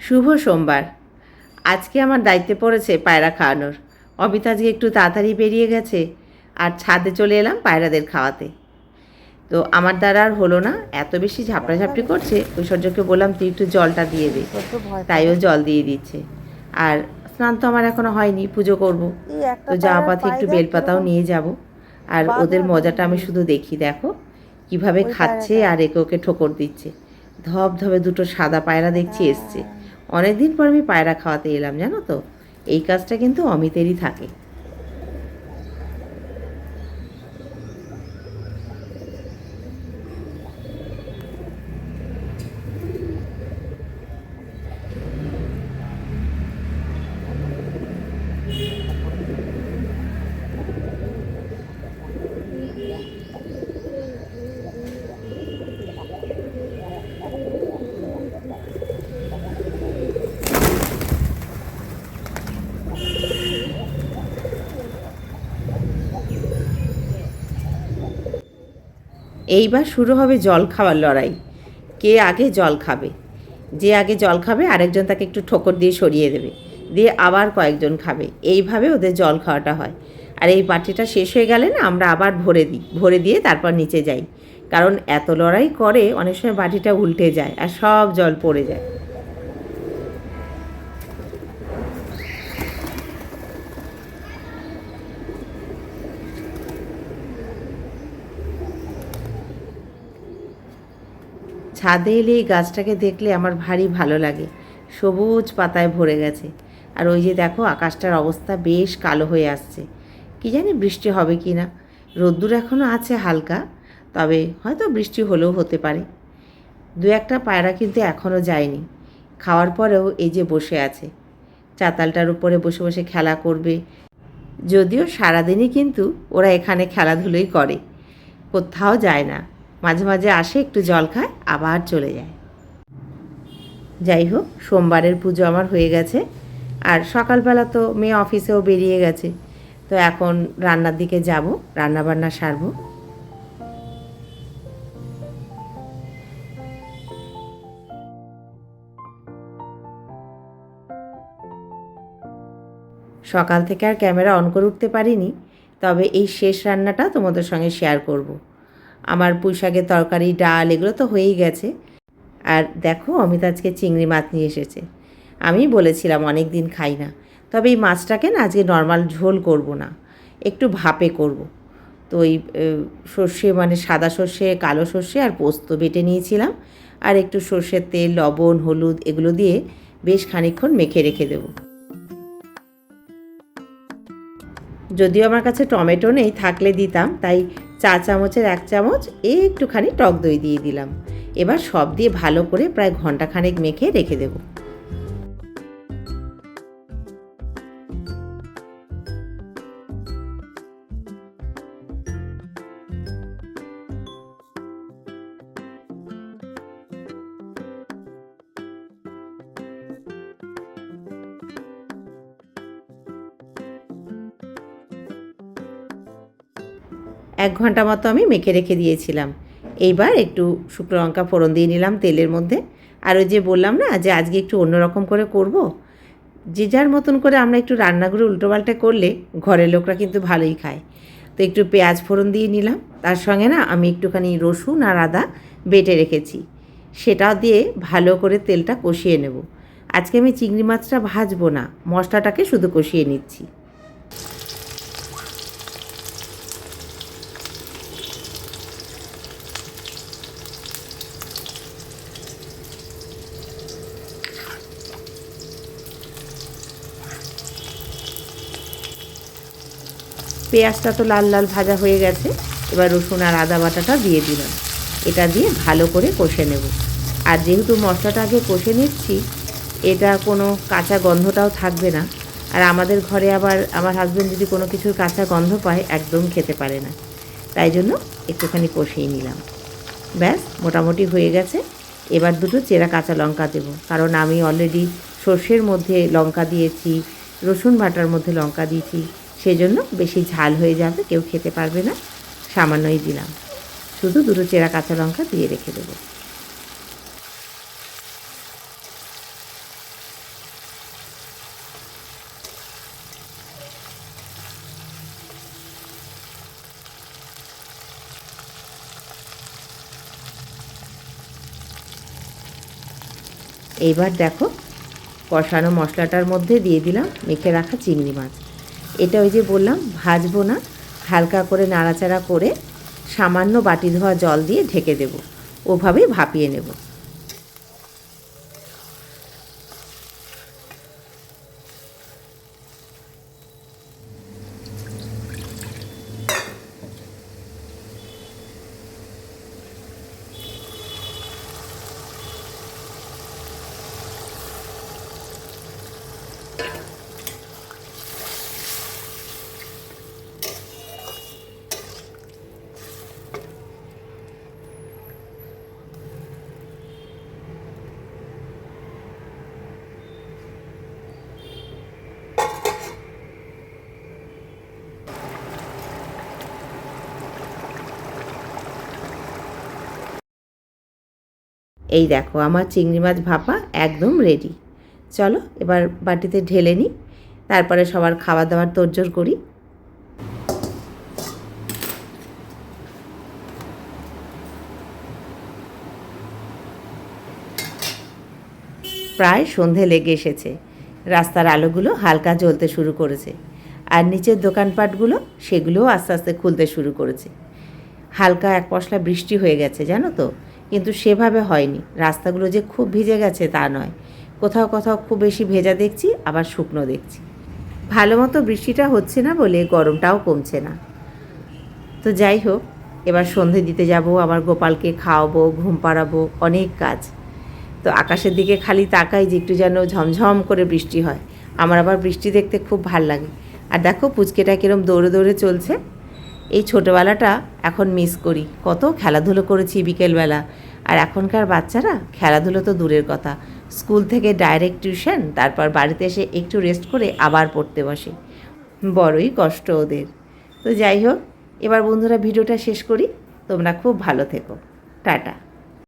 শুভ সোমবার। আজকে আমার দায়িত্বে পড়েছে পায়রা খাওয়ানোর। অমিত আজকে একটু তাড়াতাড়ি বেরিয়ে গেছে আর ছাদে চলে এলাম পায়রাদের খাওয়াতে। তো আমার দ্বারা আর হলো না, এত বেশি ঝাপড়াঝাপড়ি করছে। ঐশ্বর্যকে বললাম তুই একটু জলটা দিয়ে দে, তাইও জল দিয়ে দিচ্ছে। আর স্নান তো আমার এখনো হয়নি, পুজো করব। তো যাওয়া পথে একটু বেলপাতাও নিয়ে যাব। আর ওদের মজাটা আমি শুধু দেখি, দেখো কিভাবে খাচ্ছে আর একে ওকে ঠোকর দিচ্ছে। ধপ ধপে দুটো সাদা পায়রা দেখছি এসছে। অনেক দিন পর আমি পায়রা খাওয়াতে এলাম, জানো তো। এই কাজটা কিন্তু অমিতেরই থাকে। এইবার শুরু হবে জল খাওয়ার লড়াই। কে আগে জল খাবে। যে আগে জল খাবে আরেকজন তাকে একটু ঠোকর দিয়ে সরিয়ে দেবে, দিয়ে আবার কয়েকজন খাবে। এইভাবে ওদের জল খাওয়াটা হয়। আর এই পার্টিটা শেষ হয়ে গেলে না আমরা আবার ভরে দিই, ভরে দিয়ে তারপর নিচে যাই। কারণ এত লড়াই করে অনেক সময় বাটিটা উল্টে যায় আর সব জল পড়ে যায়। ছাদে এলে এই গাছটাকে দেখলে আমার ভারী ভালো লাগে। সবুজ পাতায় ভরে গেছে। আর ওই যে দেখো আকাশটার অবস্থা বেশ কালো হয়ে আসছে। কি জানি বৃষ্টি হবে কি না। রোদ্দুর এখনও আছে হালকা, তবে হয়তো বৃষ্টি হলেও হতে পারে। দু একটা পায়রা কিন্তু এখনও যায়নি। খাওয়ার পরেও এই যে বসে আছে, চাতালটার উপরে বসে বসে খেলা করবে। যদিও সারাদিনই কিন্তু ওরা এখানে খেলাধুলোই করে, কোথাও যায় না। মাঝে মাঝে আসে, একটু জল খায়, আবার চলে যায়। যাই হোক, সোমবারের পুজো আমার হয়ে গেছে। আর সকালবেলা তো মেয়ে অফিসেও বেরিয়ে গেছে। তো এখন রান্নার দিকে যাব, রান্নাবান্না সারবো। সকাল থেকে আর ক্যামেরা অন করে উঠতে পারিনি, তবে এই শেষ রান্নাটা তোমাদের সঙ্গে শেয়ার করব। আমার পুঁই শাকের তরকারি, ডাল এগুলো তো হয়েই গেছে। আর দেখো অমিত আজকে চিংড়ি মাছ নিয়ে এসেছে। আমি বলেছিলাম অনেক দিন খাই না, তবে এই মাছটাকে না আজকে নর্মাল ঝোল করব না, একটু ভাপে করব। তো ওই সর্ষে মানে সাদা সর্ষে, কালো সর্ষে আর পোস্ত বেটে নিয়েছিলাম। আর একটু সর্ষের তেল, লবণ, হলুদ এগুলো দিয়ে বেশ খানিকক্ষণ মেখে রেখে দেবো। যদিও আমার কাছে টমেটো নেই, থাকলে দিতাম, তাই চা চামচের 1 চামচ একটুখানি টক দই দিয়ে দিলাম। এবার সব দিয়ে ভালো করে প্রায় ঘন্টাখানেক মেখে রেখে দেব। 1 ঘন্টা মতো আমি মেখে রেখে দিয়েছিলাম। এইবার একটু শুকনো লঙ্কা ফোড়ন দিয়ে নিলাম তেলের মধ্যে। আর ওই যে বললাম না যে আজকে একটু অন্যরকম করে করব। যে যার মতন করে আমরা একটু রান্নাগুলো উল্টোপাল্টা করলে ঘরের লোকরা কিন্তু ভালোই খায়। তো একটু পেঁয়াজ ফোড়ন দিয়ে নিলাম। তার সঙ্গে না আমি একটুখানি রসুন আর আদা বেটে রেখেছি, সেটা দিয়ে ভালো করে তেলটা কষিয়ে নেব। আজকে আমি চিংড়ি মাছটা ভাজবো না, মশলাটাকে শুধু কষিয়ে নিচ্ছি। পেঁয়াজটা তো লাল লাল ভাজা হয়ে গেছে। এবার রসুন আর আদা বাটাটা দিয়ে দিলাম। এটা দিয়ে ভালো করে কষে নেব। আর যেহেতু মশলাটা আগে কষে নিচ্ছি, এটা কোনো কাঁচা গন্ধটাও থাকবে না। আর আমাদের ঘরে আবার আমার হাজব্যান্ড যদি কোনো কিছুর কাঁচা গন্ধ পায় একদম খেতে পারে না, তাই জন্য একটুখানি কষিয়ে নিলাম। ব্যাস মোটামুটি হয়ে গেছে। এবার দুটো চেরা কাঁচা লঙ্কা দেব, কারণ আমি অলরেডি সর্ষের মধ্যে লঙ্কা দিয়েছি, রসুন বাটার মধ্যে লঙ্কা দিয়েছি, সেজন্য বেশি ঝাল হয়ে যাবে, কেউ খেতে পারবে না। সামান্যই দিলাম, শুধু দুটো চেরা কাঁচা লঙ্কা দিয়ে রেখে দেবো। এইবার দেখো কষানো মশলাটার মধ্যে দিয়ে দিলাম মেখে রাখা চিংড়ি মাছ। এটা ওই যে বললাম ভাজবো না, হালকা করে নাড়াচাড়া করে সামান্য বাটি ধোয়া জল দিয়ে ঢেকে দেব, ওভাবেই ভাপিয়ে নেব। এই দেখো আমার চিংড়ি মাছ ভাপা একদম রেডি। চলো এবার বাটিতে ঢেলে নিই, তারপরে সবার খাওয়া দাওয়ার তোড়জোড় করি। প্রায় সন্ধে লেগে এসেছে, রাস্তার আলোগুলো হালকা জ্বলতে শুরু করেছে, আর নিচের দোকানপাটগুলো সেগুলোও আস্তে আস্তে খুলতে শুরু করেছে। হালকা এক পশলা বৃষ্টি হয়ে গেছে জানো তো, কিন্তু সেভাবে হয়নি। রাস্তাগুলো যে খুব ভিজে গেছে তা নয়, কোথাও কোথাও খুব বেশি ভেজা দেখছি, আবার শুকনো দেখছি। ভালো মতো বৃষ্টিটা হচ্ছে না বলে গরমটাও কমছে না। তো যাই হোক, এবার সন্ধে দিতে যাব, আমার গোপালকে খাওয়াবো, ঘুম পাড়াবো, অনেক কাজ। তো আকাশের দিকে খালি তাকাই যে একটু যেন ঝমঝম করে বৃষ্টি হয়। আমার আবার বৃষ্টি দেখতে খুব ভাল লাগে। আর দেখো পুচকেটা কীরকম দৌড়ে দৌড়ে চলছে। এই ছোটোবেলাটা এখন মিস করি, কত খেলাধুলো করেছি বিকেলবেলা। আর এখনকার বাচ্চারা খেলাধুলো তো দূরের কথা, স্কুল থেকে ডাইরেক্ট টিউশন, তারপর বাড়িতে এসে একটু রেস্ট করে আবার পড়তে বসে। বড়ই কষ্ট ওদের। তো যাই হোক, এবার বন্ধুরা ভিডিওটা শেষ করি। তোমরা খুব ভালো থেকো। টাটা।